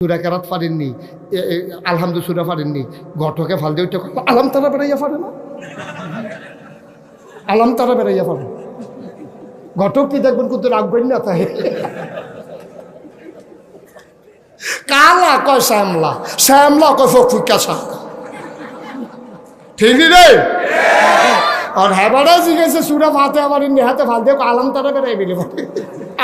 সুরা কেরাত পারেননি, আলহামদু সুরা পারেননি, ঘটকে ফাল দিয়ে আলাম তারা বেড়াইয়া পারে না, আলাম তারা বেড়াইয়া পারে। ঘটক কি দেখবেন কিন্তু রাখবেন না, তাই কালা কয় শ্যামলা, শ্যামলা কয় ফুকা শাক, ঠিক রে? আর হ্যাঁ জিজ্ঞেসে সুরা ফাতে আবার হাতে ফাল দিয়ে আলাম তারা বেড়াই বেলে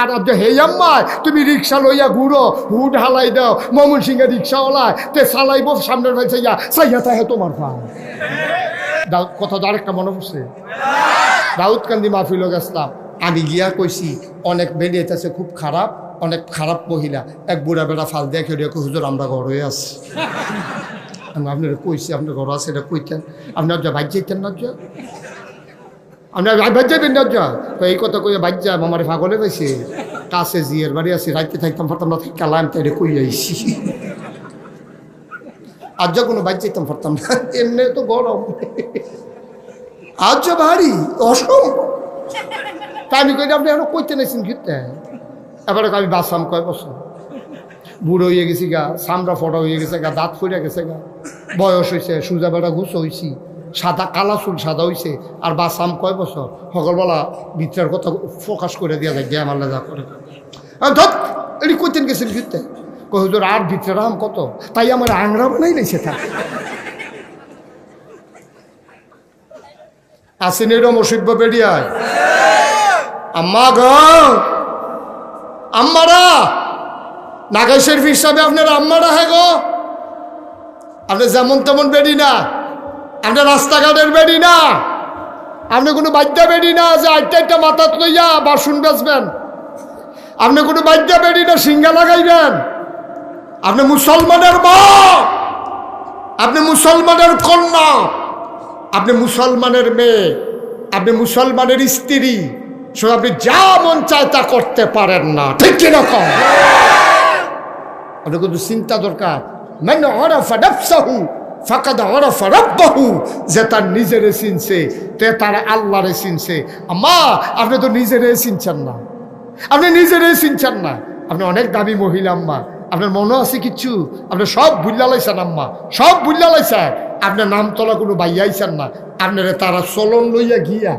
আর হে আম্মা তুমি রিক্সা লইয়া ঘুরো, হুড হালাই দাও, মমন সিংহে রিক্সাওয়ালায় তে চালাইব সামনের ভাই চাইয়া চাইয়া তাহে তোমার পা দাউদ কথা তো আরেকটা মনে পড়ছে, দাউদ কান্দি মাহফিল গেছিলাম, আমি গিয়া কইছি অনেক বেরিয়েছে খুব খারাপ, অনেক খারাপ মহিলা, এক বুড়া বেড়া ফাল দিয়ে খেয়ে হুজুর আমরা ঘর হয়ে আছি। আপনারা কইছি আপনার ঘর আছে, এটা কইতেন আপনার যা বাইর যাইতেন না, যা আপনার বাইর যাবেন না, যা তো এই কথা কইয়া বাইর যা আমার পাগলে পাইছে কাছে জিয়ের বাড়ি আছে, রাইতে থাকতাম পারতাম না, কালাম তাই কই আইসি আজ যা কোনো বাইর যাইতাম পারতাম না, এমনি তো গরম আজ যা ভারী অসম্ভব। তা আমি কই আপনি এখন কইতে নাইছেন ঘিরতে, এবারে আমি বাঁচলাম কয় বছর, বুড়ো হয়ে গেছি গা, চামড়া ফটা হয়ে গেছে গা, দাঁত ফুড়ে গেছে গা, বয়স হয়েছে, সুজা বেড়া ঘুষ হয়েছি, সাদা কালা চুল সাদা হয়েছে, আর বাঁচাম কয় বছর, সকালবেলা ভিতরের কথা ফোকাস করে দিয়া যায় গ্যাম আল্লাহ যা করে ধর এটি কইতেন গেছেন ঘিরতে, কই হুজুর আর ভিতরে রাম কত, তাই আমার আংরা বানাই রয়েছে তা আসেন এরম অসিব্য বেরিয়ায় আম্মা গ আম্মারা নাগাই শরীফ হিসাবে আপনার আম্মারা হ্যাঁ গো, আপনি যেমন তেমন বেরি না, আপনার রাস্তাঘাটের বেরি না, আপনি কোনো বাদ্যা বেরি না যে আটটা মাথাত লইয়া বাসন বেচবেন, আপনি কোনো বাদ্যা বেরি না সিঙ্গা লাগাইবেন, আপনি মুসলমানের মা, আপনি মুসলমানের কন্যা, আপনি মুসলমানের মেয়ে, আপনি মুসলমানের স্ত্রী, শুধু আপনি যা মন চায় তা করতে পারেন না, ঠিক কিরকম? আপনার কিন্তু চিন্তা দরকার, মানে ওরাফা নাফসাহু ফাকাদ ওরাফা রাব্বাহু, যে তার নিজেরে চিনছে তে তার আল্লাহরে চিনছে। আম্মা আপনি তো নিজেরে চিনছেন না, আপনি নিজেরে চিনছেন না, আপনি অনেক দামি মহিলা আম্মা, আপনার মনে আছে কিচ্ছু, আপনি সব ভুল্লা লাইছেন আম্মা, সব ভুল্লা লাইছেন, আপনার নাম তোলা কোনো বাইয়াইছেন না, আপনারা তারা চলন লইয়া গিয়া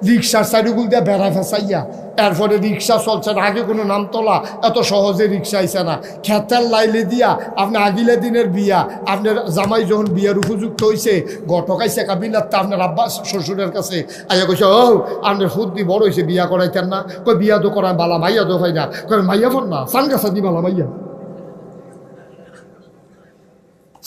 রিক্সার চারিগুল দিয়ে বেড়া ফেসাইয়া এরপরে রিক্সা চলছে না, আগে কোনো নাম তোলা এত সহজে রিক্সা আইসে না, খেতের লাইলে দিয়া আপনি আগিলে দিনের বিয়া, আপনার জামাই যখন বিয়ার উপযুক্ত হয়েছে গটকাইছে কাবিলার তা আপনার আব্বা শ্বশুরের কাছে আইয়া কইছে ও আপনার ফুদ্দি বড় হয়েছে বিয়া করাইতেন না, কই বিয়া তো করায় বালা মাইয়া তো হয় না, কই মাইয়া ফোন না সান গাছা দি বালা মাইয়া,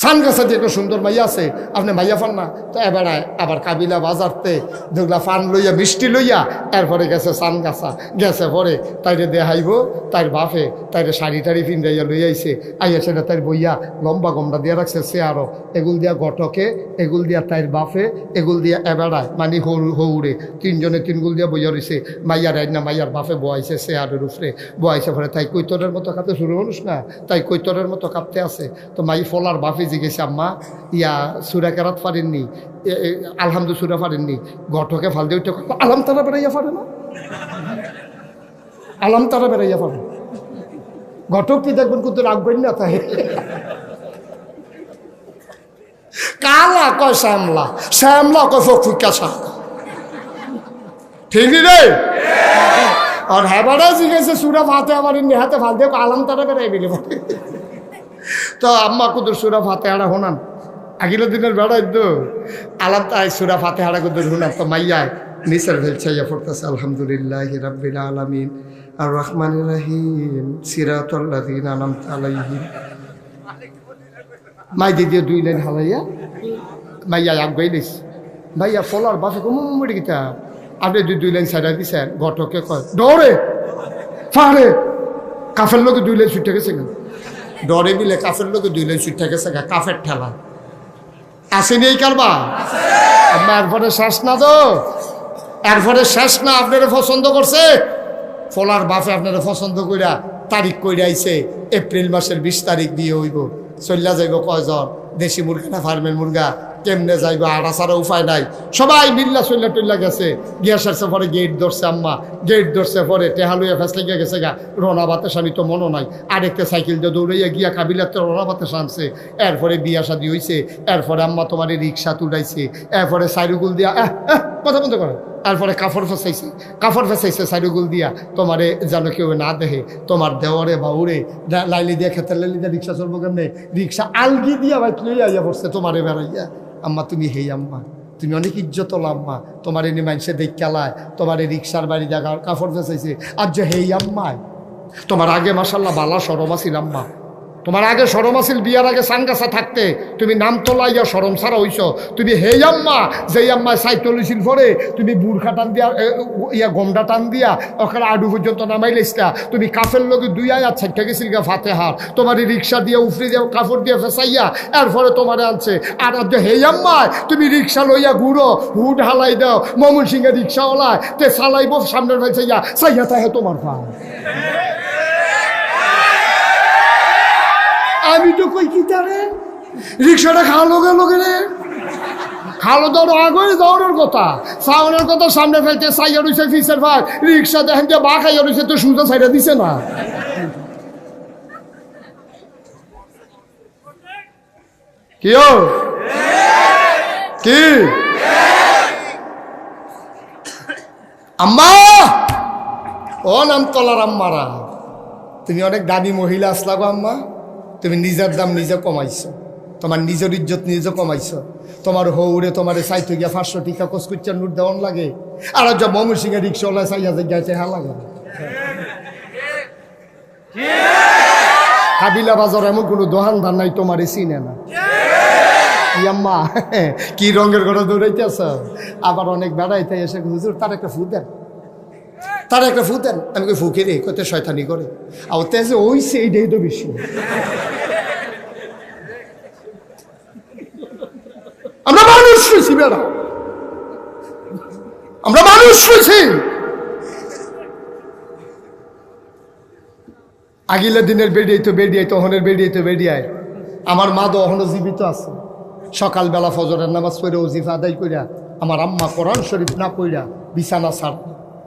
সান গাছা দিয়ে একটা সুন্দর মাইয়া আছে, আপনি মাইয়া ফান না, তো এবারে আবার কাবিলা বাজারতে যেগুলা ফান লইয়া মিষ্টি লইয়া এরপরে গেছে সান গাছা, গেছে পরে তাইরে দেখাইব, তাইর বাপে তাইরে শাড়ি টাড়ি ফিন্দাইয়া লইয়া আইছে, আইয়া সেটা তাইর বইয়া লম্বা গমটা দিয়ে রাখছে সে আরো, এগুল দিয়া ঘটকে, এগুল দিয়া তাইর বাপে, এগুল দিয়া এবেড়ায় মানে হৌড়ে তিনজনে তিনগুল দিয়া বইয়া রয়েছে, মাইয়ার আইন না মাইয়ার বাপে বয়াইছে সে আরের উপরে বয়াইছে, পরে তাই কৈতরের মতো কাঁপতে শুরু মানুষ না, তাই কৈতরের মতো কাঁপতে আছে, তো মাই ফলার বাপে জিজ্ঞেসে আম্মা ইয়া সুরা কেরাত পারেননি, আলহামদু সুরা পারেননি, ঘটকে ফাল দিয়ে আলাম তারা বেড়াইয়া পারে না, আলাম তারা বেড়াইয়া পারে। ঘটক কি দেখবেন কিন্তু রাখবেন না, তাই কালা কয় শ্যামলা, শ্যামলা কয় ফুকা শাক, ঠিক রে? আর হ্যাঁ জিজ্ঞেসে সুরা ফাতে আবার হাতে ফাল দিয়ে আলাম তারা বেড়াই বেলে তো আম্মা কুদুর সুরা ফাতে হারা হোনান আগিল দিনের বেড়াই তো আলাম তাই সুরা ফাতে হারা কুদুর হোনান, তো মাইয়ায় নিসার ভেলছাইয়া পড়তেছে আলহামদুলিল্লাহ রাব্বিল আলামিন আর রহমানির রহিম সিরাতাল লাযিনা আনআমতা আলাইহিম, মাই দিয়ে দুই লাইন হালাইয়া মাইয়া আগাই দিস, মাইয়া ফলার বাসে কুমুড়ি গিতা আপনি দুই লাইন সাইডা দিছেন, ঘটকে কয় ডরে ফাড়ে কাফের লোকে দুই লাইন ছুটে গেছে, ডরে দিলে কাফের লোকে দুই লাইন ছুটে গেছে, কাফের ঠেলা আসেনি এই কারবা আপনার এরপরে শেষ না, তো এরপরে শেষ না, আপনারা পছন্দ করছে, ফলার বাপে আপনারা পছন্দ কইরা তারিখ কইরা আইছে এপ্রিল মাসের 20 তারিখ বিয়ে হইব, চল্লা যাইব কয়জন, দেশি মুরগা না ফার্মের মুরগা, কেমনে যাইবা, আর আসারও উপায় নাই। সবাই মিল্লা চল্লা টল্লা গেছে, গিয়া সারছে পরে গেট ধরছে আম্মা, গেট ধরছে পরে টেহা লইয়া ফেসলে গিয়ে গেছে গা রোনা বাতাস, আমি তো মনে নাই। আরেকটা সাইকেল দিয়ে দৌড়াইয়া গিয়া কাবিলাতে রোনা বাতাস আনছে। এরপরে বিয়া শাদি হয়েছে, এরপরে আম্মা তোমার রিক্সা তুলাইছে, এরপরে সাইরুগুল দিয়া কথা বন্ধ করো, এরপরে কাপড় ফেসাইছে সাইরুগুল দিয়া, তোমারে যেন কেউ না দেখে। তোমার দেওয়ারে বাউরে লাইলি দিয়া খেতে লাইলি দিয়া রিক্সা চলবো কেমনে, রিক্সা আলগি দিয়া বাইক লইয়া আইয়া পড়ছে তোমারে বেড়াইয়া। আম্মা তুমি হেই আম্মা, তুমি অনেক ইজ্জত আম্মা, তোমার এনে মানুষে দেখ খেলায়, তোমার এই রিক্সার বাড়ি জায়গা কাপড় ফেসাইছে। আর যে হেই আম্মায়, তোমার আগে মাসাল্লাহ বালা সরম আছিল আম্মা, তোমার আগে সরম আছিল, বিয়ার আগে সানগাছা থাকতে তুমি নাম তোলাইয়া সরম ছাড়া হইছ। তুমি হেই আম্মা, যেই আম্মায় সাইকেল হইছিল পরে তুমি বুড়খা টান দিয়া গমটা টান দিয়া ওখানে আডু পর্যন্ত নামাই লেছিলা। তুমি কাফের লোকে দুই আয়াত ছাইটা গেছিল গা ফাতেহার, তোমার রিক্সা দিয়ে উফরে দিয়ে কাপড় দিয়ে ফেসাইয়া এরপরে তোমারে আনছে। আর যে হেই আম্মায় তুমি রিক্সা লইয়া ঘুরো, হুড হালাই দাও, মমন সিংহের রিক্সাওয়ালায় তে চালাইব সামনের ভাই চাইয়া চাইয়া তাহে তোমার পা। আমি তো কই কি তারে রিক্সাটা খালো গেল রে, খালো দৌড় আগে দৌড়ের কথা, সাউনের কথা সামনে ফেলতে সাইয়া রয়েছে ফিসের ভাই, রিক্সা দেখেন যে বা খাইয়া রয়েছে তো সুজা সাইডা দিছে না। কি আম্মা, ও নাম তলার আম্মারা, তুমি অনেক দামি মহিলা আসলা গো আম্মা। তুমি নিজের দাম নিজে কমাইছো, তোমার নিজের ইজ্জত নিজে কমাইছো। তোমার হৌরে তোমার চাইতে গিয়া 500 টিকা কসকুচ্চার নোট দেওয়ান লাগে, আর যা মমর সিংহে রিক্সাওয়ালা চাইয়া যে গাইতে হা লাগে। কাবিলা বাজার এমন কোনো দোকানদার নাই তোমার চিনে না। আম্মা কি রঙের ঘরে দৌড়াইতেছ, আবার অনেক বেড়াইতে এসে হুজুর তার একটা ফু দেন, তার একটা ফু দেন। আমি ফুকে রে কত শয়তানি করে, আর তেজে ওই সেইটাই তো বেশি। আমরা মানুষ হয়েছি বেড়া, আমরা মানুষ হয়েছি। আগিলা দিনের বেরিয়ে হনের বেরিয়ায় আমার মা তো অহনো জীবিত আছে। সকালবেলা ফজরের নামাজ পড়ে ওজিফা আদায় কইরা আমার আম্মা কোরআন শরীফ না পড়া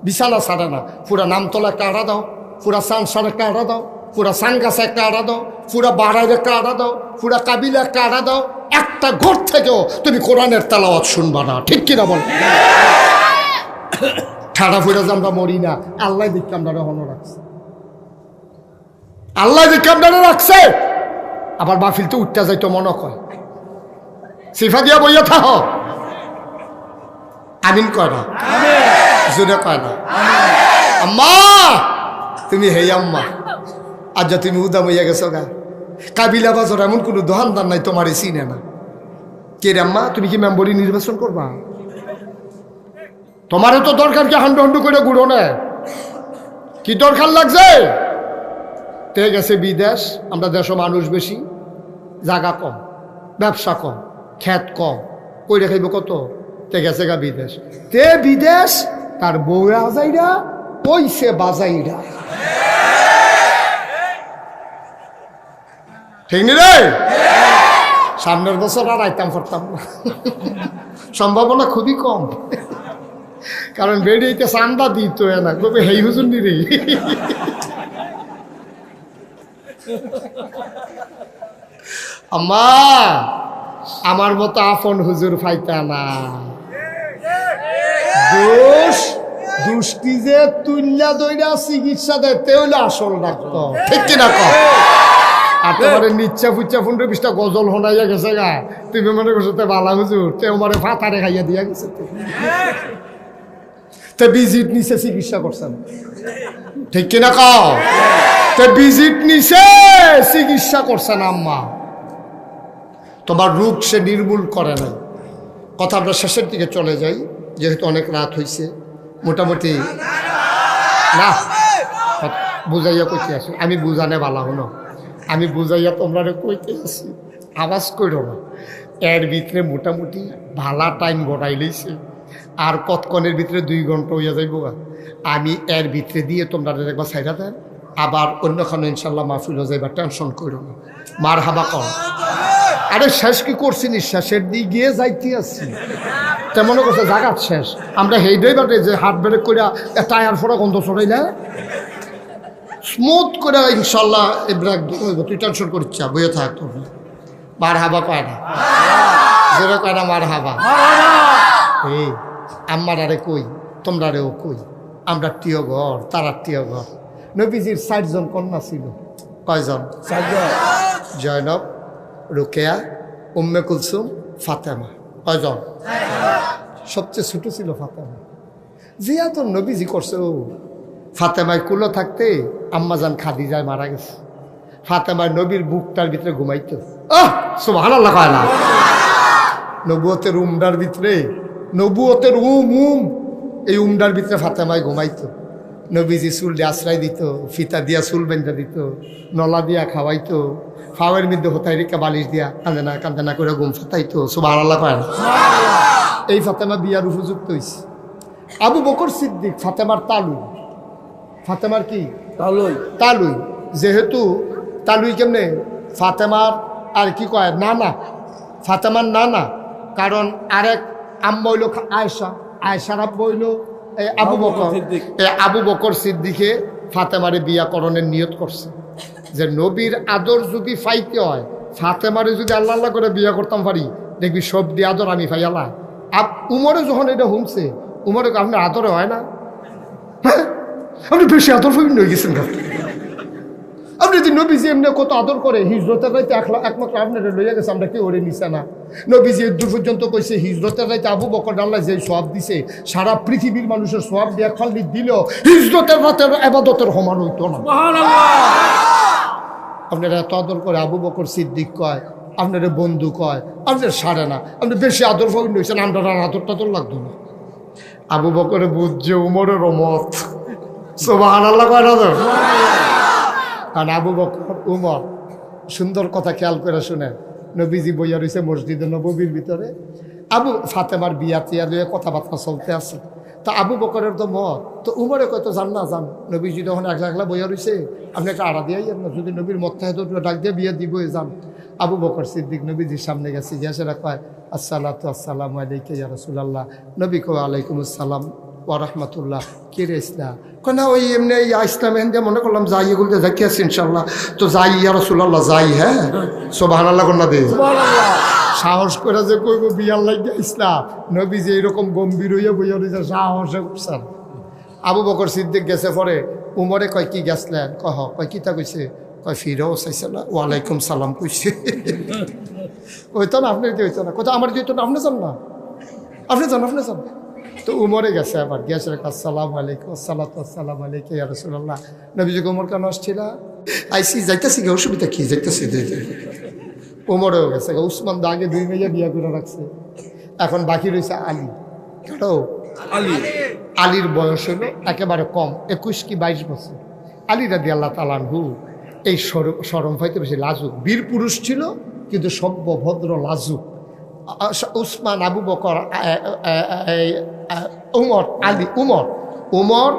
বিছানা ছাড়ে না। পুরা নামতলা একটা আড়া দাও, পুরা সানসার একটা আড়া দাও, পুরা সানগাছা একটা আড়া দাও, পুরা বাড়াইয়ের একটা আড়া দাও, পুরা কাবিলা একটা আড়া দাও। একটা ঘর থেকেও তুমি কোরআনের তেলাওয়াত শুনবা না, ঠিক কিনা বল? ঠাড়া ফুরা যে আমরা মরি না, আল্লাহ দিকে আমরা হনো রাখছে, আল্লাহ দিকে আমরা রাখছে। আবার মাহফিল তো উঠতে যাইতো মনে কয়, সিফা দিয়া বইয়া থাহ, আমিন কয় না, জোরে কয় না। আম্মা তুমি হেই আম্মা, আজ যা তুমি উদাম হইয়া গেছো গা। কাবিলা বাজার এমন কোনো দোকানদার নাই তোমার চিনে না। কে রে আম্মা, তুমি কি মেম্বরি নির্বাচন করবা? তোমারও তো দরকার কি হান্ডু হান্ডু করে ঘুরো না, কি দরকার লাগছে? তে গেছে বিদেশ, আমরা দেশে মানুষ বেশি, জায়গা কম, ব্যবসা কম, খ্যাত কম, কইরে খাইব কত? তে গেছে গা বিদেশ। তে বিদেশ তার বউ আজাইরা ওইসে বাজাইরা, ঠিক নি রে? সামনের বছর আর আইতাম করতাম না, সম্ভাবনা খুবই কম। কারণ বেরিয়েতে চান্দা দিত না, কবে হেই হুজুর নি রে। আম্মা আমার মতো আপন হুজুর ফাইতা না। দুষ্টি যে তুল্লা দইরা চিকিৎসা দেয় তেউলে আসল ডাক্তার, ঠিক কিনা কম? আর তোমার নিচ্ছা ফুচ্ছা 15-20টা গজল শোনাইয়া গেছে গা, তুমি মনে করছো তে বালা হুজুর, তে আমারে ফাতারে খাইয়া দিয়া গেছে। তে ভিজিট নিচে চিকিৎসা করছেন, ঠিক কিনা কও? তে ভিজিট নিচে চিকিৎসা করছেন আম্মা, তোমার রোগ সে নির্মূল করে নাই। কথা আমরা শেষের দিকে চলে যাই, যেহেতু অনেক রাত হয়েছে। মোটামুটি না বুঝাইয়া কইতে আসি, আমি বুঝানে ভালো হলো, আমি বুঝাইয়া তোমরা কইতে আসি, আওয়াজ করো না। এর ভিতরে মোটামুটি ভালা টাইম গড়াই লইছে, আর কতক্ষণের ভিতরে 2 ঘন্টা হইয়া যাইব। আমি এর ভিতরে দিয়ে তোমরা একবার ছাইরা দেন, আবার অন্যখানে ইনশাল্লাহ মাহফিল হয়ে যাইবা, টেনশন করো না। মার হাবা কর, আরে শেষ কি করছি নি, শেষের দিকে গিয়ে যাইতে আসছি। তেমন করছে জাগাত শেষ, আমরা হেইডই বাটে যে হাত ব্রেক করে টায়ার ফোড়া গন্ধ ছড়াই না স্মুথ করে ইনশাল্লাহ এই ব্রেক হইব। তুই টেনশন করিস বইয়ে থাক, তোর মার হাবা কয় না, জোরে কয় না মার হাবা। এই আমার আরে কই, তোমরা আরেও কই, আমরা টিয় ঘর, তারা টিয় ঘর। নবীজির ৬০ জন কন্যা ছিল। কয়জন? ৬০ জন। জয়নব, রুকেয়া, উম্মে কুলসুম, ফাতেমা। কয়জন? সবচেয়ে ছোট ছিল ফাতেমা। জিয়া তো নবীজি করছে। ও ফাতেমায় কুলো থাকতে আম্মাজান খাদিজায় মারা গেছে। ফাতেমায় নবীর বুকটার ভিতরে ঘুমাইতো। সুবহানাল্লাহ কয় না? নবুয়তের উমডার ভিতরে, নবুয়তের এই উমডার ভিতরে ফাতেমায় ঘুমাইতো। নবীজি চুল দিয়ে আশ্রয় দিত, ফিতা দিয়া চুল বেঁধে দিত, নলা দিয়া খাওয়াইতো, ফাওয়ের মধ্যে হতাই রেখা বালিশ দিয়া কান্দে না করে ঘুম ফাতাইতো। সুবহানাল্লাহ কয় না? এই ফাতেমা বিয়ার উপযুক্ত হয়েছে। আবু বকর সিদ্দিক ফাতেমার তালুই। ফাতেমার কি? তালুই। যেহেতু তালুই কেমনে? ফাতেমার আর কি কয় নানা, ফাতেমার নানা। কারণ আরেক আম্মা হইল আয়েশা, আয়েশার আব্বা হইল আবু বকর। আবু বকর সিদ্দিকে ফাতেমারে বিয়াকরণের নিয়ত করছে যে নবীর আদর যদি পাইতে হয়, ফাতেমারে যদি আল্লাহ আল্লাহ করে বিয়া করতাম পারি, দেখবি সব দিয়ে আদর আমি পাইয়ালা। উমরে যখন এটা শুনছে, উমরে আপনার আদরে হয় না? হ্যাঁ, আপনি বেশি আদর হয়ে গেছেন। আপনি যদি নবীজি এমনি কত আদর করে, হিজরতের রাইতে একমাত্র আপনার লইয়া গেছে, আমরা কেউ ওরে নিছে না। নবীজি দূর পর্যন্ত কইছে হিজরতের রাইতে আবু বকর আল্লাহ যে সওয়াব দিছে, সারা পৃথিবীর মানুষের সওয়াব দিয়া খালি দিল, হিজরতের রাতের ইবাদতের সমান হইতো না। আপনারা এত আদর করে আবু বকর সিদ্দিক কয়, আপনারা বন্ধু কয়, আপনার সারে না, আপনি বেশি আদর হয়েছেন, আমরা আদর টাদর লাগতো না। আবু বকরে বুঝছে উমরের মত। সুবহানাল্লাহ কয় না? কারণ আবু বকর উমর সুন্দর কথা খেয়াল করে শুনেন। নবীজি বইয়া রয়েছে মসজিদে নববীর ভিতরে, আবু ফাতেমার বিয়া টিয়া দিয়ে কথাবার্তা চলতে আছে। তো আবু বকরের তো মত, তো উমরে কয়তো জান না জান, নবীজি যখন একলা একলা বইয়া রয়েছে, আপনি একটা আড়া দিয়াই না, যদি নবীর মত থাকে তো ডাক দিয়ে বিয়া দিবই যান। আবু বকর সিদ্দিক নবীজির সামনে গেছে, গিয়াসেরা কয় আসসালাতু আসসালামু আলাইকা ইয়া রাসূলুল্লাহ। নবী কয় ওয়ালাইকুম আসসালাম ওয়া রাহমাতুল্লাহ। কে রে ইসলাম? না ওই এমনি ইসলাম এনে মনে করলাম যাই, এগুলো যাই আছে ইনশাল্লাহ। তো যাই ইয়া রাসূলুল্লাহ, যাই। হ্যাঁ, সুবহানাল্লাহ কন্যা দে সাহস করে যে কইব বিয়ার লাগে ইসলাম। নবী যে এরকম গম্ভীর হইয়া বইয়া রয়েছে, সাহসে উঠছেন। আবু বকর সিদ্দিক গেছে পরে উমরে কয় কি গেছলেন? কয় কিতা কইছে? কয় ফিরেও চাইছে না, ওয়ালাইকুম সালাম কইছে। হইতো না? আপনি হইতো না? কোথাও আমার যেত না, আপনি যান না, আপনি যান, আপনি যান। তো উমরে গেছে, আবার গেছে আসসালামু আলাইকুম, আসসালাতু আসসালামু আলাইকা ইয়া রাসূলুল্লাহ। নবীজি উমর কেন আসছিল? আইসি যাইতেছি, অসুবিধা কি? যাইতেছি। উমরেও গেছে। উসমান দা আগে 2 মেয়ে বিয়া করে রাখছে, এখন বাকি রয়েছে আলী। কারো আলীর বয়স হলো একেবারে কম, 21 কি 22 বছর। আলী রাদিয়াল্লাহু তাআলা আনহু এই শরম পাইতে বেশি লাজুক, বীর পুরুষ ছিল কিন্তু সভ্য ভদ্র লাজুক। উসমান, আবু বকর, উমর, আলী, উমর,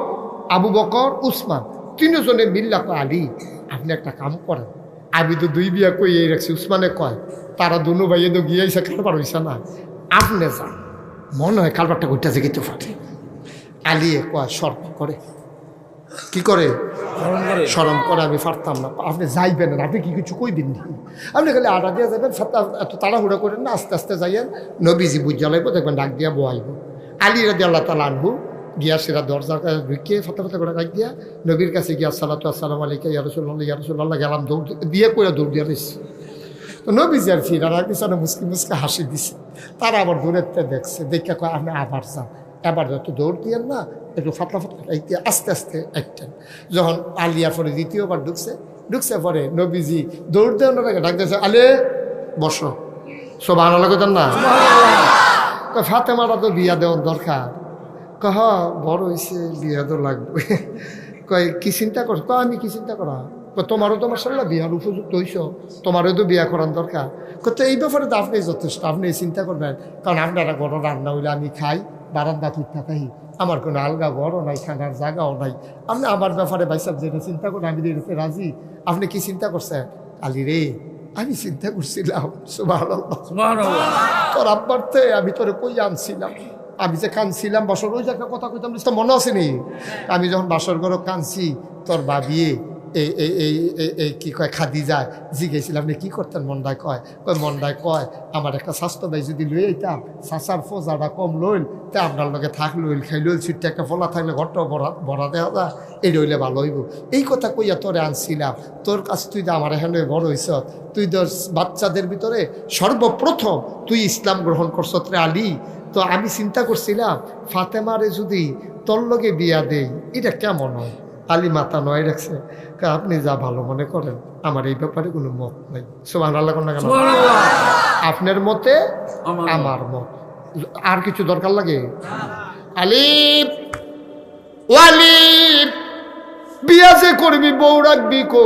আবু বকর, উসমান, 3 জনে মিল্লা কয় আলী আপনি একটা কাম করেন, আমি তো 2 বিয়া কইয়ে রাখছি। উসমানে কয় তারা দুনো ভাইয়ে তো গিয়েছে, কারবার হয়েছে না, আপনি যান, মনে হয় কারবারটা করতেছে কিন্তু ফাটে। আলী কয় শর্ম করে, কি করে? শরম করে, আমি পারতাম না। আপনি যাইবেন না, আপনি কি কিছু কইবেন না, আপনি খালি আডা দিয়ে যাবেন, এত তাড়াহুড়া করেন না, আস্তে আস্তে যাইয়েন। নবীজি বুঝা লাগবো, দেখবেন ডাক দিয়া বয়াইব। আলী রাদিয়াল্লাহু তাআলা আনহু গিয়া সেরা দরজা ঢুকিয়ে ফাতা করে ডাক দিয়া নবীর কাছে গিয়া আসসালাতু আসসালামু আলাইকা ইয়া রাসূলুল্লাহ, ইয়া রাসূলুল্লাহ গেলাম, দৌড় দিয়ে করে দৌড় দিয়ে দিচ্ছে। তো নবীজি আর ফিরার পিছনে মুসকে হাসি দিছে। তারা আবার দূরের দেখছে, দেখে কয় আপনি আবার যান, এবার যত দৌড় দিয়েন না, একটু ফাতলা আস্তে আস্তে একটেন। যখন আলিয়া পরে দ্বিতীয়বার ঢুকছে পরে নবীজি দৌড় দেওয়ার আগে ডাক দিয়েছে, আলে বসো। সুবহানাল্লাহ কইতেন না? ফাতেমারা তো বিয়া দেওয়ার দরকার। কহ বড় হয়েছে, বিয়া তো লাগবে। কয় কি চিন্তা করছো? আমি কি চিন্তা করা? তোমারও তো মাশাআল্লাহ বিয়ার উপযুক্ত হইছ, তোমারও তো বিয়া করার দরকার। তো এই ব্যাপারে তো আপনি যথেষ্ট, আপনি চিন্তা করবেন, কারণ আপনারা ঘর রান্না হইলে আমি খাই, বারান্দা ঠিক থাকাই, আমার কোনো আলগা ঘরও নাই, খানার জায়গাও নাই। আপনি আমার ব্যাপারে ভাই সাহেব যেটা চিন্তা করেন, আমি এটাতে রাজি। আপনি কি চিন্তা করছেন? আলী রে, আমি চিন্তা করছিলাম সুবহানাল্লাহ তোর আব্বারতে আমি তোরে কই আনছিলাম, আমি যে কানছিলাম বাসর ওই যে একটা কথা কইতাম মনে আছে নি, আমি যখন বাসর ঘরে কানছি তোর ভাবিয়ে এই এই এই এই কি কয় খাদিজায় জিজ্ঞেছিলাম রে কি করতেন মন্ডায় কয় মন্ডায় কয় আমার একটা স্বাস্থ্য ভাই যদি লই আইতাম চাচার ফোজাটা কম লইল তা আপনার লগে থাক লইল খাই লইল ছুটতে একটা ফলা থাকলে ঘরটাও ভরা দেওয়া যায় এই রইলে ভালো হইব। এই কথা কইয়া তোরে আনছিলাম, তোর কাছে তুই তো আমার এখানে বড় হইস, তুই তো বাচ্চাদের ভিতরে সর্বপ্রথম তুই ইসলাম গ্রহণ করছ রে আলী। তো আমি চিন্তা করছিলাম ফাতেমারে যদি তোর লগে বিয়া দেই এটা কেমন হয়। আলী মাথা নয় রাখছে, আপনি যা ভালো মনে করেন, আমার এই ব্যাপারে কোনো মত নাই। সুবহানাল্লাহ কোন না কেন? আপনার মতে আমার মত, আর কিছু দরকার লাগে? আলী ওয়ালি বিয়া যে করবি বউ রাখবি কো,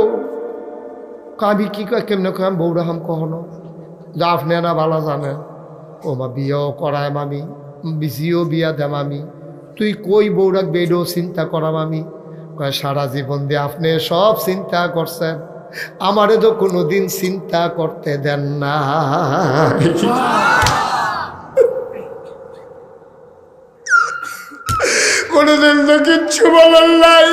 আমি কি কয় কেমনে কয় বউ রাখাম কখনো যা আপনি না ভালো জানেন। ও মা বিয়েও করায় মামি, বিজিও বিয়া দেম আমি, তুই কই বউ রাখবি এটাও চিন্তা করাম আমি। কয় সারা জীবন দিয়ে আপনি সব চিন্তা করছেন, আমারে তো কোনোদিন চিন্তা করতে দেন না। কোনোদিন তো কিচ্ছু বলার নাই,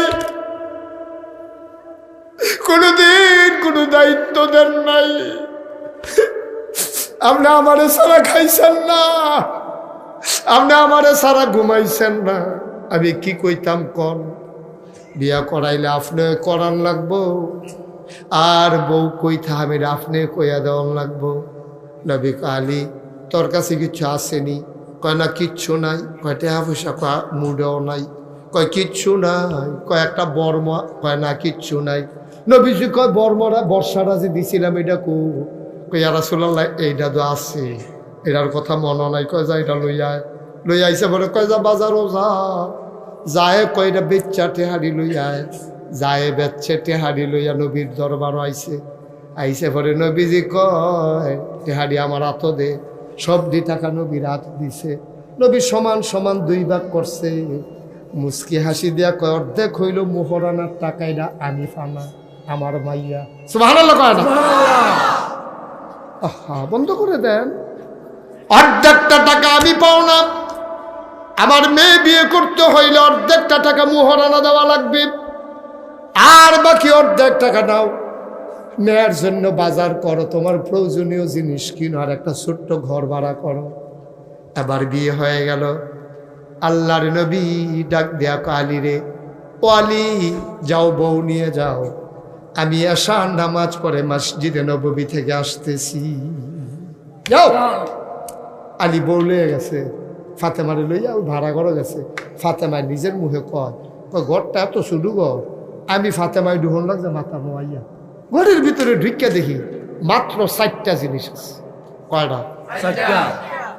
কোনোদিন কোনো দায়িত্ব দেন নাই, আপনি আমারে সারা খাইছেন না, আপনি আমারে সারা ঘুমাইছেন না। আমি কি কইতাম কন, বিয়া করাইলে আপনি করান লাগবো, আর বউ কইতা আমি আপনি কইয়া দেওয়ান লাগবো। নবী আলী তোর কাছে কিছু আসেনি? কয় না কিচ্ছু নাই। কয় টাকা পয়সা? কয় মুডেও নাই। কয় কিচ্ছু নাই? কয় একটা বর্মা? কয় না কিচ্ছু নাই। নবীজি কয় বর্মরা বর্ষাটা যে দিছিলাম এটা কো? কই ইয়া রাসূলুল্লাহ এইটা তো আছে, এটার কথা মনে নাই। কয় যা এটা লই আইসে বলে, কয় যা বাজারও যায়, কয় এটা বেচ্চা টেহারি লই আয়, যায় বেচ্ছে টেহারি লইয়া নবীর দরবার আইসে পরে নবীজি কয় টেহারি আমার হাত দে, সব দি টাকা নবীর হাত দিছে। নবী সমান সমান 2 ভাগ করছে, মুস্কি হাসি দিয়া কয় অর্ধেক হইল মোহরানার টাকা, এটা আমি ফানা আমার মাইয়া। সুবহানাল্লাহ কয় না? আহা বন্ধ করে দেন, অর্ধেকটা টাকা আমি পাও না, আমার মেয়ে বিয়ে করতে হইলে অর্ধেকটা টাকা মোহরানা দেওয়া লাগবে, আর বাকি অর্ধেক টাকা নাও, মেয়ের জন্য বাজার করো, তোমার প্রয়োজনীয় জিনিস কিনো, আর একটা ছোট্ট ঘর ভাড়া করো। এবার বিয়ে হয়ে গেল। আল্লাহর নবী ডাক দেয়া আলী রে, ও আলী যাও বউ নিয়ে যাও, আমি এশার নামাজ পড়ে মসজিদে নববী থেকে আসতেছি, যাও। আলী বউ লয়ে গেছে, ফাতেমারে লইয়া ওই ভাড়া ঘরে গেছে। ফাতেমায় নিজের মুখে কয় ঘরটা এত শুধু ঘর, আমি ফাতেমায় ডুহন লাগছে মাথা নোয়াইয়া, ঘরের ভিতরে ঢুকিয়া দেখি মাত্র 4টা জিনিস আছে। কয়টা? 4টা।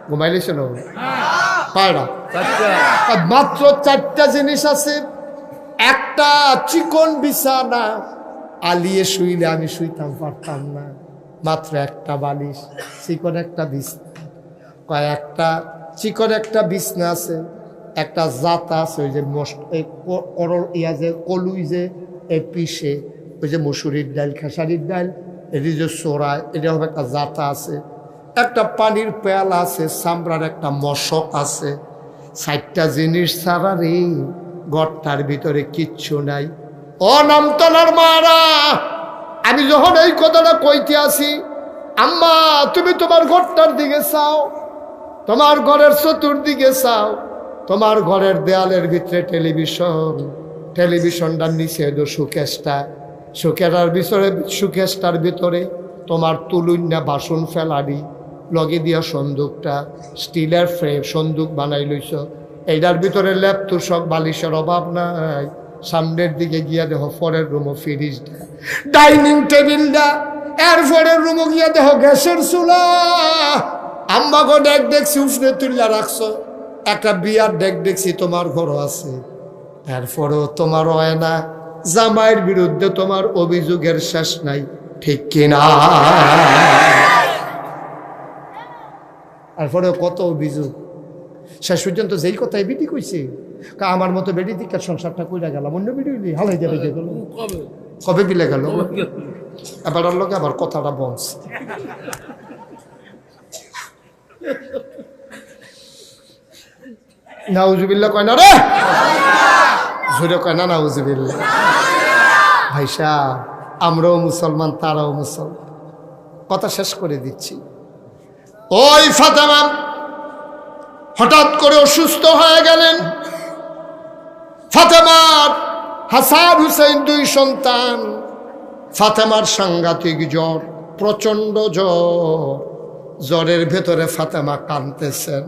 ঘুমাইলেছে না? কয়টা? 4টা। মাত্র 4টা জিনিস আছে। একটা চিকন বিছানা, আলিয়ে শুইলে আমি শুইতাম পারতাম না, মাত্র একটা বালিশ, চিকন একটা বিছনা। কয়েকটা চিকন একটা বিছনা আছে, একটা জাতা আছে, ওই যে ইয়া যে কলুই যে পিসে, ওই যে মসুরির ডাল খেসারির ডাল, এটি যে চোরায়, এটা হবে একটা জাতা আছে, একটা পানির পেয়ালা আছে, চামড়ার একটা মশক আছে। 4টা জিনিস ছাড়া রে ঘরটার ভিতরে কিচ্ছু নাই। ও নামতলার মারা, আমি যখন এই কথাটা কইতে আসি, আম্মা তুমি তোমার ঘরটার দিকে চাও, তোমার ঘরের চতুর্দিকে চাও, তোমার ঘরের দেয়ালের ভিতরে টেলিভিশনটার নিচে সুকেশটার ভিতরে তোমার তুলুন্যা বাসন ফেলারি, লগে দিয়া সন্দুকটা স্টিলের ফ্রেম সন্দুক বানাই লইছ, এইটার ভিতরে ল্যাপ তুষক বালিশের অভাব নাই। সামনের দিকে গিয়া দেখো পরের রুমও ফ্রিজটা, ডাইনিং টেবিলটা, এর পরের রুমও গিয়া দেখো গ্যাসের চুলা। আম্মাকে ডেক দেখছি উফরে তুল্লা রাখছো, একটা বিয়ার ডেক দেখছি তোমার ঘরও আছে, এরপরেও তোমার হয় না। জামাইয়ের বিরুদ্ধে তোমার অভিযোগের শেষ নাই, ঠিক কিনা? এরপরেও কত অভিযোগ, শেষ পর্যন্ত যেই কথাই বেটি কইছে, আমার মতো বেটি দিকে সংসারটা কইরা গেলাম, অন্য বেটি হালাই যাবে গেল। কবে বিলে গেল এবার লোক আবার কথাটা বলছে নাউজুবিল্লাহ কয় না রে জোরে কয় না নাউজুবিল্লাহ ভাই সাহেব আমরাও মুসলমান তারাও মুসলমান কথা শেষ করে দিচ্ছি ওই ফাতেমা হঠাৎ করে অসুস্থ হয়ে গেলেন ফাতেমার হাসান হুসেন দুই সন্তান ফাতেমার সাংঘাতিক জ্বর প্রচন্ড জ্বর জ্বরের ভেতরে ফাতেমা কাঁদতেছেন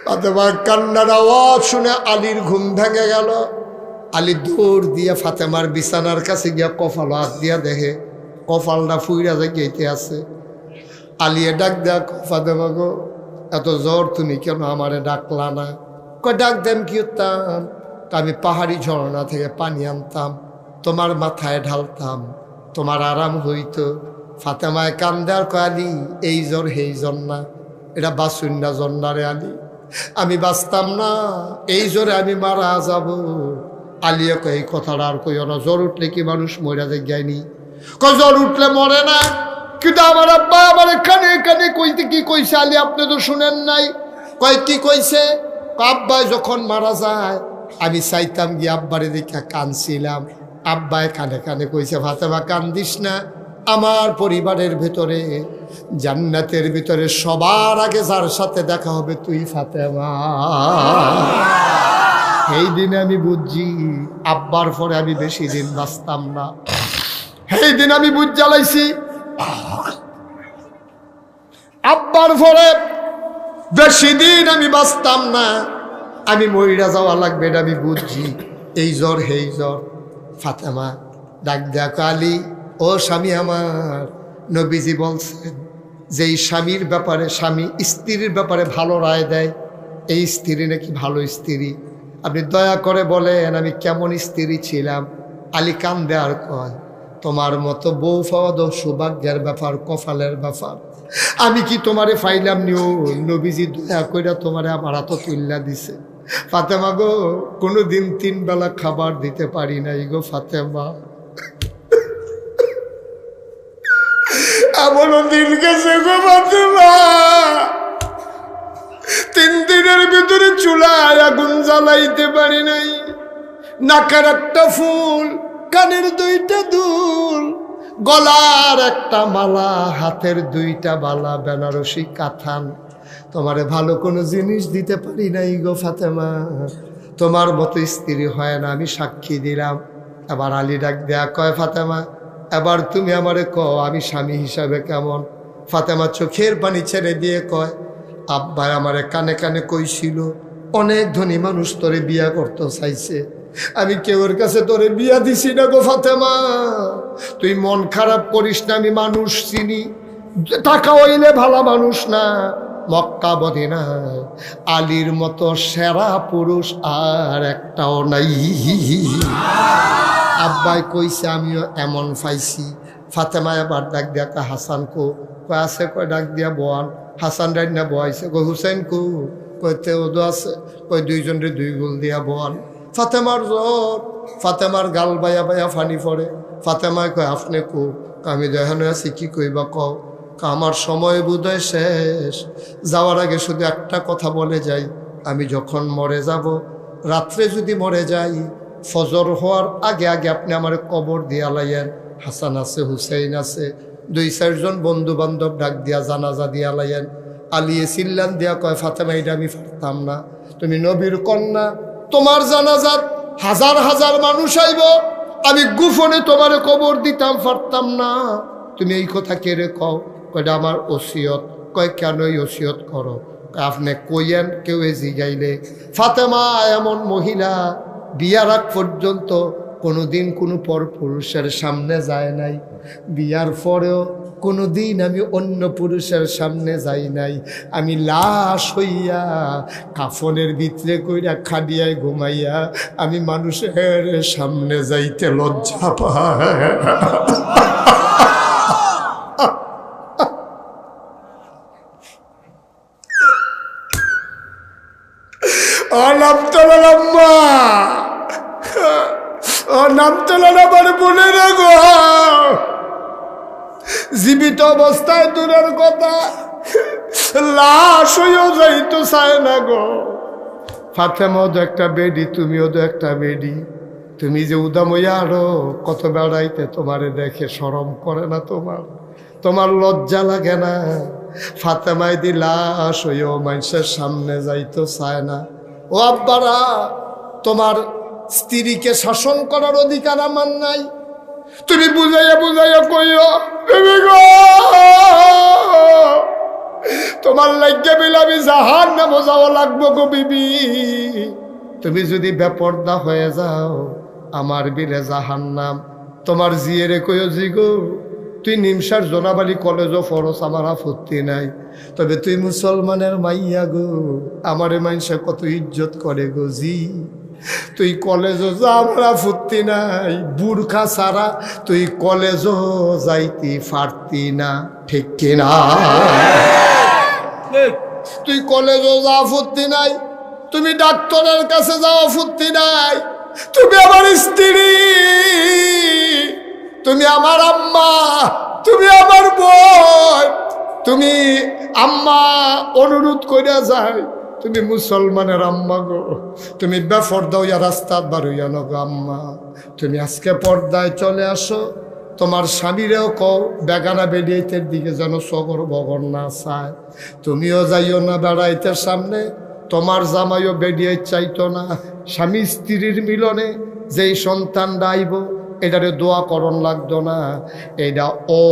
ফাতেমার কান্নার আওয়াজ শুনে আলীর ঘুম ভেঙে গেল আলী দৌড় দিয়ে ফাতেমার বিছানার কাছে গিয়া কপাল হাত দিয়া দেখে কপালটা ফুইরা যাইতে আছে আলিয়ে ডাক দেখ ফাতেমা গো এত জ্বর তুমি কেন আমারে ডাকলা না কয় ডাক দেন কি হতাম আমি পাহাড়ি ঝর্ণা থেকে পানি আনতাম তোমার মাথায় ঢালতাম তোমার আরাম হইতো ফাতেমায় কান্দার কয় আলী এই জ্বর হেই জ্বর না এটা বাসুন্না জ্বর না রে আলী আমি বাঁচতাম না এই জ্বরে আমি মারা যাব আলিয়া কয় এই কথাটা আর কইও না জ্বর উঠলে কি মানুষ মরে যায়নি কয় জ্বর উঠলে মরে না কিন্তু আমার আব্বা আমার কানে কানে কইতে কি কইছে আলী আপনি তো শুনেন নাই কয় কি কইছে আব্বাই যখন মারা যায় আমি চাইতাম গিয়ে আব্বারে দেখে কাঁদছিলাম আব্বাই কানে কানে কইছে ফাতেমা কান্দিস না আমার পরিবারের ভেতরে জান্নাতের ভিতরে সবার আগে যার সাথে দেখা হবে তুই ফাতেমা এই দিনে আমি বুঝছি আব্বার পরে আমি বেশি দিন বাঁচতাম না এই দিন আমি বুঝ জ্বালাইছি আব্বার পরে বেশি দিন আমি বাঁচতাম না আমি মইরা যাওয়া লাগবে এটা আমি বুঝছি এই জ্বর হেই জ্বর ফাতেমা ডাক দেখ আলী ও স্বামী আমার নবীজি বলছেন যে এই স্বামীর ব্যাপারে স্বামী স্ত্রীর ব্যাপারে ভালো রায় দেয় এই স্ত্রী নাকি ভালো স্ত্রী আপনি দয়া করে বলেন আমি কেমন স্ত্রী ছিলাম আলী কান্দে আর কয় তোমার মতো বউ পাওয়া তো সৌভাগ্যের ব্যাপার কপালের ব্যাপার আমি কি তোমারে ফাইলাম নিও নবীজি দয়া কইরা তোমারে আমার হাতে তুল্লা দিছে ফাতেমা গো কোনোদিন 3 বেলা খাবার দিতে পারি নাই গো ফাতেমা এমনও দিন গেছে গো ফাতেমা 3 দিনের ভিতরে চুলায় আগুন জ্বালাইতে পারি নাই নাকের একটা ফুল কানের 2টা দুল গলার একটা মালা হাতের 2টা বালা বেনারসি কাথান তোমারে ভালো কোনো জিনিস দিতে পারি নাই গো ফাতেমা তোমার মতো স্ত্রী হয় না আমি সাক্ষী দিলাম এবার আলী ডাক দেয়া কয় ফাতেমা এবার তুমি আমারে কও আমি স্বামী হিসাবে কেমন ফাতেমা চোখের পানি ছেড়ে দিয়ে কয় আব্বা আমারে কানে কানে কইছিল অনেক ধনী মানুষ তোরে বিয়া করতে চাইছে আমি কেউর কাছে তোরে বিয়া দিছি না গো ফাতেমা তুই মন খারাপ করিস না আমি মানুষ চিনি টাকা হইলে ভালো মানুষ না মক্কা মদিনায় আলীর মতো সেরা পুরুষ আর একটাও নাই আব্বাই কইছে আমিও এমন পাইছি ফাতেমা এবার ডাক দিয়া হাসান কো কয় আছে কয় ডাক দিয়া বোয়ান হাসান রান্না বয়াইছে কই হুসেন কো কইতে ওদো আছে কই 2 জনরে 2 গোল দিয়া বোয়ান ফাতেমার জ্বর ফাতেমার গাল বায়া বায়া ফানি পড়ে ফাতেমায় কয় আপনি কো আমি দেখানো আছি কি কইবা কও আমার সময় বোধহয় শেষ যাওয়ার আগে শুধু একটা কথা বলে যাই আমি যখন মরে যাব রাত্রে যদি মরে যাই ফজর হওয়ার আগে আগে আপনি আমার কবর দিয়া লাইয়েন হাসান আছে হুসেইন আছে 2-4 জন বন্ধু বান্ধব ডাক দিয়া জানাজা দিয়া লাইয়েন আলিয়ে চিল্লান দিয়া কয় ফাতেমা এটা আমি পারতাম না তুমি নবীর কন্যা তোমার জানাজাত হাজার হাজার মানুষ আইব আমি গোপনে তোমার কবর দিতাম পারতাম না তুমি এই কথা কেড়ে কও কয়টা আমার ওসিয়ত কয় কেন এই ওসিয়ত করো আপনি কইয়েন কেউ জিগাইলে ফাতেমা এমন মহিলা বিয়ার আগ পর্যন্ত কোনোদিন কোনো পর পুরুষের সামনে যায় নাই বিয়ার পরেও কোনোদিন আমি অন্য পুরুষের সামনে যাই নাই আমি লাশ হইয়া কাফনের ভিতরে কইরা খাডিয়ায় ঘুমাইয়া আমি মানুষের সামনে যাইতে লজ্জা পাই ও নাম তোলার আমার বোনের গো, জীবিত অবস্থায় দূরের কথা, লাশ হয়েও যাইতো চায় না গো। ফাতেমাও তো একটা বেডি, তুমিও তো একটা বেডি। তুমি যে উদাম হইয়া আরো কত বেড়াইতে, তোমারে দেখে শরম করে না তোমার? তোমার লজ্জা লাগে না? ফাতেমায় দি লাশ হইও মানুষের সামনে যাইতো চায় না। ও আব্বারা, তোমার স্ত্রীকে শাসন করার অধিকার আমার নাই? তুমি বুঝাইয়া বুঝাইয়া কইও বেবি গো, তোমার লাগিয়া বিল আমি জাহান্নামে যাওয়া লাগবো গো বিবি। তুমি যদি বেপর্দা হয়ে যাও আমার বিলে জাহান্নাম। তোমার জিয়েরে কইও জি গো, তুই নিমসার জোনাবালি কলেজও ফরস, আমার আপত্তি নাই, তবে তুই মুসলমানের মাইয়া গো, আমারে মানুষে কত ইজ্জত করে গো জি। তুই কলেজও যা, আমার আপত্তি নাই, বুরখা ছাড়া তুই কলেজও যাইতে পারতি না, ঠিক কিনা? তুই কলেজও যা, আপত্তি নাই। তুমি ডাক্তারের কাছে যাও, আপত্তি নাই। তুমি আমার স্ত্রী, তুমি আমার আম্মা, তুমি আমার বোন, তুমি আম্মা অনুরোধ কইরা যায়, তুমি মুসলমানের আম্মা গো, তুমি বেপর্দা হইয়া রাস্তাত বার হইয়া ন গো আম্মা। তুমি আজকে পর্দায় চলে আসো, তোমার স্বামীরেও কও বেগানা বেরিয়েতের দিকে যেন সগর বগর না চায়। তুমিও যাইও না বেড়াইতের সামনে, তোমার জামাইও বেরিয়ে চাইতো না। স্বামী স্ত্রীর মিলনে যেই সন্তানটা আইব, এটারে দোয়া করণ লাগতো না, এটা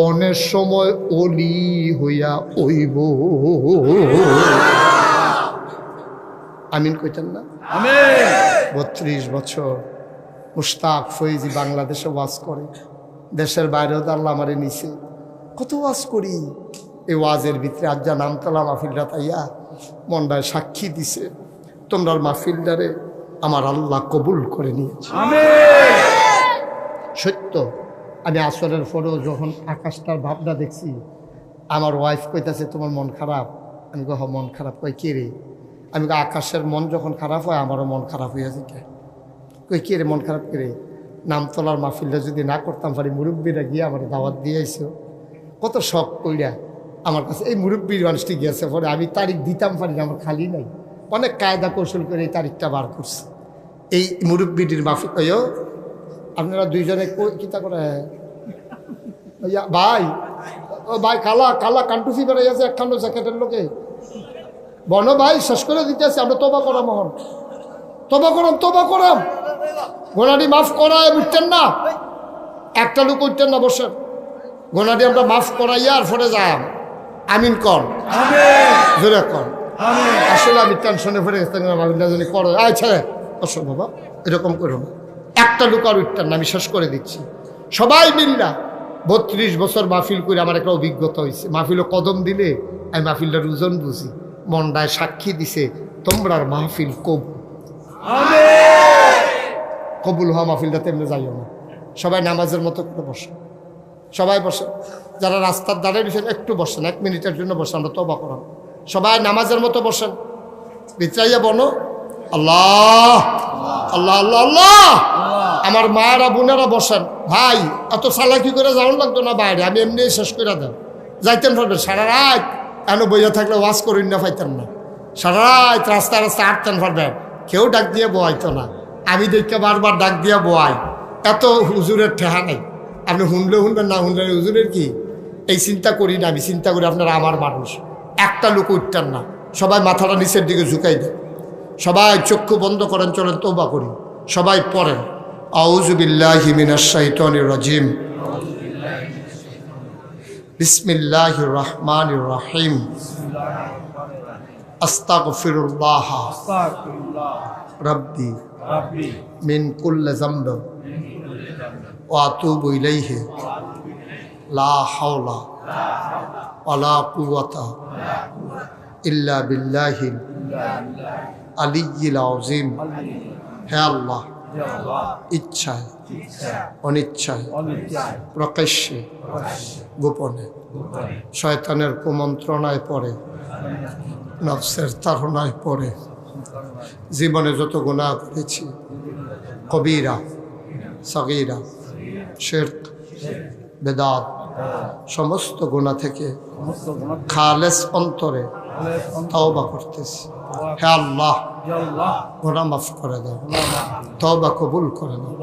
অনেক সময় অলি হইয়া ওইব। আমিন কইতেন না? 32 বছর মুশতাক ফৈজি বাংলাদেশে ওয়াজ করে, দেশের বাইরেও তো আল্লাহ আমারে নিছে। কত ওয়াজ করি, এই ওয়াজের ভিতরে আজ যা নামতলা মাহফিলটা তাইয়া মনটায় সাক্ষী দিছে, তোমরার মাহফিলটারে আমার আল্লাহ কবুল করে নিয়েছে। সত্য, আমি আসরের পরেও যখন আকাশটার ভাবনা দেখছি, আমার ওয়াইফ কইতাছে তোমার মন খারাপ? আমি কহ মন খারাপ। কই কে রে? আমি আকাশের মন যখন খারাপ হয় আমারও মন খারাপ হয়ে যায়। কই কে রে মন খারাপ করে? নামতলার মাহফিলটা যদি না করতাম পারি, মুরব্বীরা গিয়ে আমার দাওয়াত দিয়েছে, কত শখ কইরা আমার কাছে এই মুরব্বীর মানুষটি গিয়েছে, পরে আমি তারিখ দিতাম পারি না, আমার খালি নাই, অনেক কায়দা কৌশল করে এই তারিখটা বার করছে। এই মুরব্বীটির মাহফিল কইও আপনারা দুইজনে কিতা করে ভাই, ও ভাই কালা কালা কান্টুফি বেড়াই আছে একখান জ্যাকেটের লোকে বন ভাই শেষ করে দিতে আছে। আমরা তোবা করাম, হন তোবা করাম, তোবা করাম, গোনাডি মাফ করায় উঠতেন না, একটা লোক উঠতেন না, বসেন। গোনাডি আমরা মাফ করাইয়া আর ফরে যাম। আমিন কর, জোরে কর। আসলে আমি টেনশনে ফেরে গেছি, যদি করো আচ্ছা বসো বাবা, এরকম করো না, একটা লোক আর উঠতেন না। আমি শেষ করে দিচ্ছি। সবাই মিল্লা 32 বছর মাহফিল করে আমার একটা অভিজ্ঞতা হয়েছে। মাহফিলও কদম দিলে আমি মাহফিলটার ওজন বুঝি, মনটায় সাক্ষী দিছে তোমরার মাহফিল কবুল হওয়া মাহফিলটা তেমনি যাইও না। সবাই নামাজের মতো করে বসে, সবাই বসে। যারা রাস্তার দাঁড়িয়ে দিয়েছেন একটু বসেন, 1 মিনিটের জন্য বসেন, আমরা তওবা করাম। সবাই নামাজের মতো বসেন, বিছাইয়া বনো আল্লাহ আল্লাহ আল্লাহ আল্লাহ। আমার মায়েরা বোনেরা বসেন। ভাই এত চালাকি করে যাওয়ার লাগতো না বাইরে, আমি এমনি শেষ করে দেন। যাইতেন পারবেন সারা রাত, এন বইয়া থাকলে ওয়াজ করিন না পাইতেন না। সারা রাত রাস্তায় রাস্তায় হাঁটতেন পারবেন, কেউ ডাক দিয়ে বোয়াইতো না। আমি দেখতে বারবার ডাক দিয়া বোয়াই, এত হুজুরের ঠেহা নেই। আপনি শুনলে শুনবেন, না শুনলে হুজুরের কি, এই চিন্তা করি না। আমি চিন্তা করি আপনারা আমার মানুষ, একটা লোক উঠতেন না। সবাই মাথাটা নিচের দিকে ঝুঁকাই দেন, সবাই চক্ষু বন্ধ করেন, চলেন তওবা করি। সবাই পড়েন আউযু বিল্লাহি মিনাশ শাইতানির রাজিম, বিসমিল্লাহির রহমানির রহিম, আস্তাগফিরুল্লাহ রাব্বি মিন কুল্লি যামবিন ওয়া আতুবু ইলাইহি লা হাওলা ওয়ালা কুওয়াতা ইল্লা বিল্লাহিল আলিয়্যিল আযীম। হে আল্লাহ, ইচ্ছায় অনিচ্ছায় প্রকাশ্যে গোপনে শয়তানের কুমন্ত্রণায় পড়ে, নফসের তাড়নায় পড়ে জীবনে যত গুনাহ করেছি, কবিরা সগীরা, শিরক, বেদাত সমস্ত গুনাহ থেকে খালেস অন্তরে তওবা করতেছি। হে আল্লাহ, গুনাহ মাফ করে দাও, তওবা কবুল করে নাও।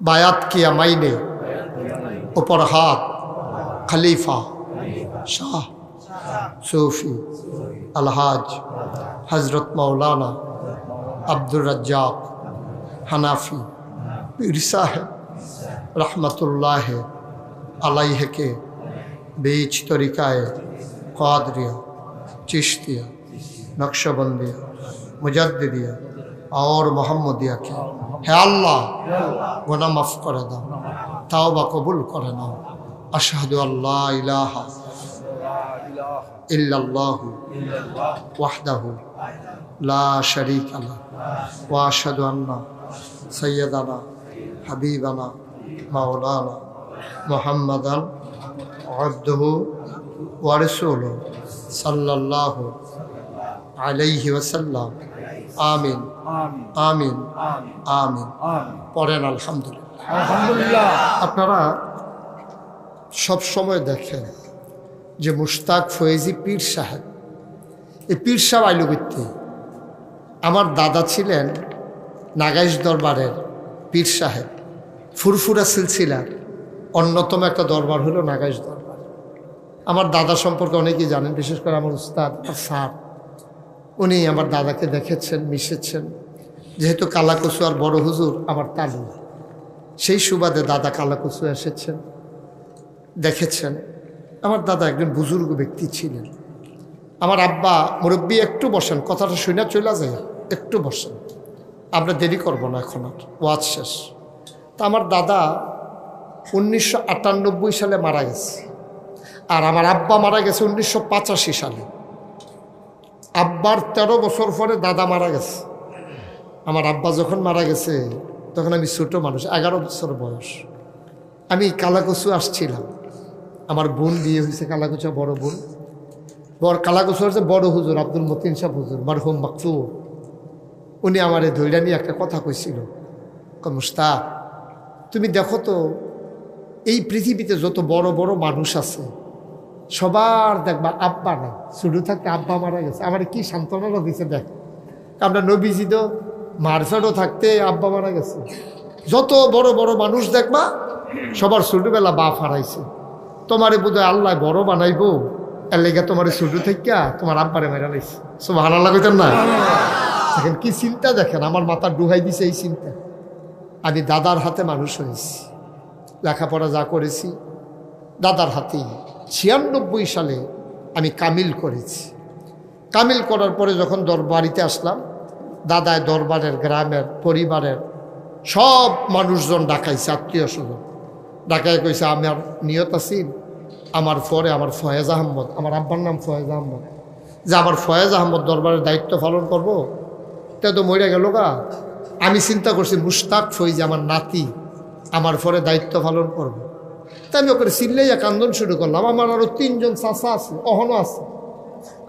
বায়াত কিয়া মাইনে উপর হাত খলিফা শাহ सूफी अलहाज हज़रत मौलाना अब्दुल रज्जाक हनाफी पीर साहब रहमतुल्लाह अलैह के बीच तरीक़ाए क़ादरिया, चिश्तिया, नक्शबंदिया, मुजद्दिदिया और मोहम्मदिया के हे अल्लाह गुनाह माफ़ कर दो, तौबा कबूल कर लो। अशहदु अल्ला इलाहा इल्लल्लाहु वहदहु ला शरीका लह व अशहदु अन्ना सय्यदना हबीबना मौलाना मुहम्मदन अब्दुहु व रसूलुहु सल्लल्लाहु अलैहि वसल्लम। आमीन आमीन आमीन। पढ़ेन अल्हम्दुलिल्लाह। আলহামদুলিল্লাহ। আপনারা সব সময় দেখেন যে মুশতাক ফয়েজি পীর সাহেব, এই পীর সাহেব আইলো করতে। আমার দাদা ছিলেন নাগাইশ দরবারের পীর সাহেব, ফুরফুরা সিলসিলার অন্যতম একটা দরবার হলো নাগাইশ দরবার। আমার দাদা সম্পর্কে অনেকেই জানেন, বিশেষ করে আমার উস্তাদ আর স্যার, উনি আমার দাদাকে দেখেছেন, মিশেছেন। যেহেতু কালাকুচু আর বড় হুজুর আমার তালু, সেই সুবাদে দাদা কালাকুচু এসেছেন, দেখেছেন। আমার দাদা একজন বুজুর্গ ব্যক্তি ছিলেন। আমার আব্বা মুরব্বী, একটু বসেন, কথাটা শুনে চলে যায়, একটু বসেন, আমরা দেরি করব না, এখন আর ওয়াজ শেষ। তা আমার দাদা 1998 সালে মারা গেছে, আর আমার আব্বা মারা গেছে 1985 সালে। আব্বার 13 বছর পরে দাদা মারা গেছে। আমার আব্বা যখন মারা গেছে তখন আমি ছোট মানুষ, 11 বছর বয়স। আমি কালাকুচু আসছিলাম, আমার বোন বিয়ে হয়েছে কালাকুচা, বড় বোন। কালাকুচু হচ্ছে বড় হুজুর আব্দুল মতিন সাহেব হুজুর মারহুম মাকফুর। উনি আমার এই ধৈর্য নিয়ে একটা কথা কইছিল, মুস্তাক তুমি দেখো তো এই পৃথিবীতে যত বড় বড় মানুষ আছে সবার দেখবা আব্বা নাই, শুরু থাকতে আব্বা মারা গেছে। আমার কি সান্ত্বনা দিছে দেখ, আমরা নবীজি তো মারফেটও থাকতে আব্বা মারা গেছে। যত বড় বড় মানুষ দেখবা সবার ছোটবেলা বাপ হারাইছে। তোমারে বোধহয় আল্লাহ বড় বানাইবো, এর লেগে তোমার ছোট থেকে তোমার আব্বারে মেরা লাইছে। সুবহানাল্লাহ কইতেন না? দেখেন কি চিন্তা, দেখেন আমার মাথা ডুহাই দিছে এই চিন্তা। আমি দাদার হাতে মানুষ হয়েছি, লেখাপড়া যা করেছি দাদার হাতেই। 96 সালে আমি কামিল করেছি। কামিল করার পরে যখন বাড়িতে আসলাম, দাদায় দরবারের, গ্রামের, পরিবারের সব মানুষজন ডাকাইছে, আত্মীয় স্বজন ডাকায় কইছে আমার নিয়ত আছিল আমার পরে আমার ফয়েজ আহমদ, আমার আব্বার নাম ফয়েজ আহমদ, যে আমার ফয়েজ আহমদ দরবারের দায়িত্ব পালন করব। তে তো মরে গেল গা। আমি চিন্তা করছি মুশতাক ফয়েজ আমার নাতি, আমার পরে দায়িত্ব পালন করব। তাই আমি ওকে চিল্লাইয়া কান্দন শুরু করলাম। আমার আরও 3 জন চাচা আছে, অহনও আছে,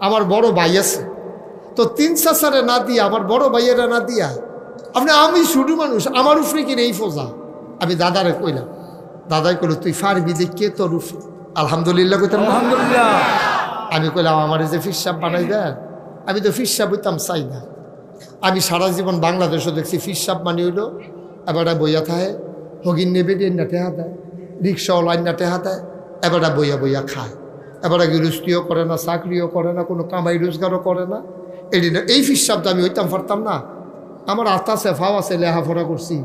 আমার বড় ভাই আছে। তো 3 চাচারে না দিয়া, আমার বড় ভাইয়েরা না দিয়া, আমি শুরু মানুষ, আমার উফরে কিনে এই ফোজা। আমি দাদারে কইলাম, দাদাই কইল তুই ফারবি দেখে তোর উফরে। আলহামদুলিল্লাহ কইতাম, আলহামদুলিল্লাহ। আমি কইলাম আমার যে ফিরসাব বানাই দেন, আমি তো ফিরসাব হইতাম চাই না। আমি সারা জীবন বাংলাদেশও দেখছি ফিরসাব মানে হইলো এবারটা বইয়া থাকে, হগিন নেবে দিয়ে না টেহা দেয়, রিক্সাওয়ালা না টেহা দেয়, এবারটা বইয়া বইয়া খায়, এবারটা গৃহস্থিও করে না, চাকরিও করে না, কোনো কামাই রোজগারও করে না। এই ফিরসাবটা আমি হইতাম পারতাম না। আমার আত্মা আছে, ফাও আছে, লেহাফড়া করছি,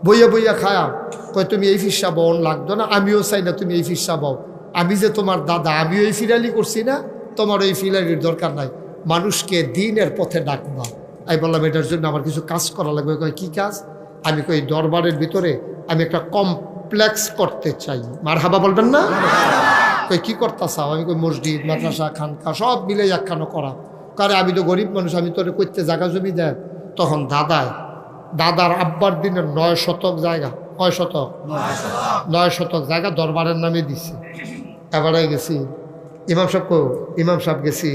বইয়া বইয়া খায়া কয় তুমি এই ফিরসাব অন লাগতো না, আমিও চাই না তুমি এই ফিরসাব হও। আমি যে তোমার দাদা, আমিও এই ফিরালি করছি না, তোমার এই ফিরালির দরকার নাই। মানুষকে দিনের পথে ডাকবা। আমি বললাম এটার জন্য আমার কিছু কাজ করা লাগবে। কয় কী কাজ? আমি কই দরবারের ভিতরে আমি একটা কমপ্লেক্স করতে চাই। মারহাবা বলবেন না? কই কী করতে চাও? আমি কই মসজিদ, মাদ্রাসা, খানকা সব মিলে একখানো করা। কারণ আমি তো গরিব মানুষ, আমি তোরে করতে জায়গা জমি দেয়। তখন দাদার আব্বার দিনের 9 শতক জায়গা, 9 শতক জায়গা দরবারের নামে দিছে। এবারে গেছি ইমাম সাহেব গেছি,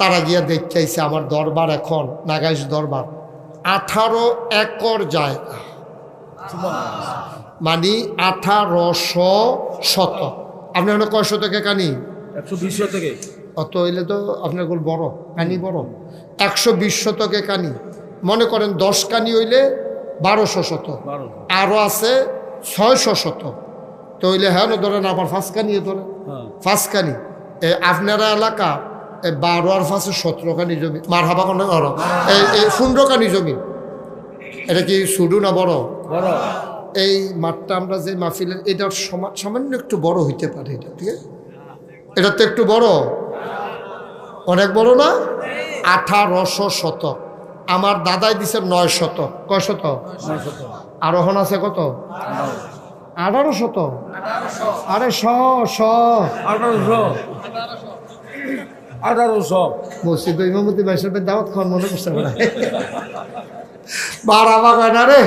তারা গিয়া দেখতেছে আমার দরবার এখন নাগাইশ দরবার 18 একর জায়গা। মানে 1800 শতক। আপনি ওখানে কয় শতকে কানি? 120 শতকে। অত হইলে তো আপনার গোল বড় কানি, বড় 120 শতকে কানি। মনে করেন 10 কানি হইলে 1200 শতক, আরো আছে 600 শতক। তো হইলে হ্যাঁ ধরেন আবার 5 কানি ধরেন, 5 কানি। আপনারা এলাকা 12 আর 5 17 কানি জমি, মার হাবা কোনো 15 কানি জমি। এটা কি শুধু না বড়? বড়। এই মাঠটা আমরা যে মাহফিলের, এটার সামান্য একটু বড় হইতে পারে এটা, ঠিক আছে? এটা তো একটু বড়, অনেক বড় না? 1800 শতক। আমার দাদাই দিছে 9 শতক। কয় শতক? আরোহণ আছে কত? 18 শতক। আরে 1800 মসজিদ ইমামতি বাইশের দাওয়াত খাওয়ার মনে করছে বাড়াবা কয় না রে।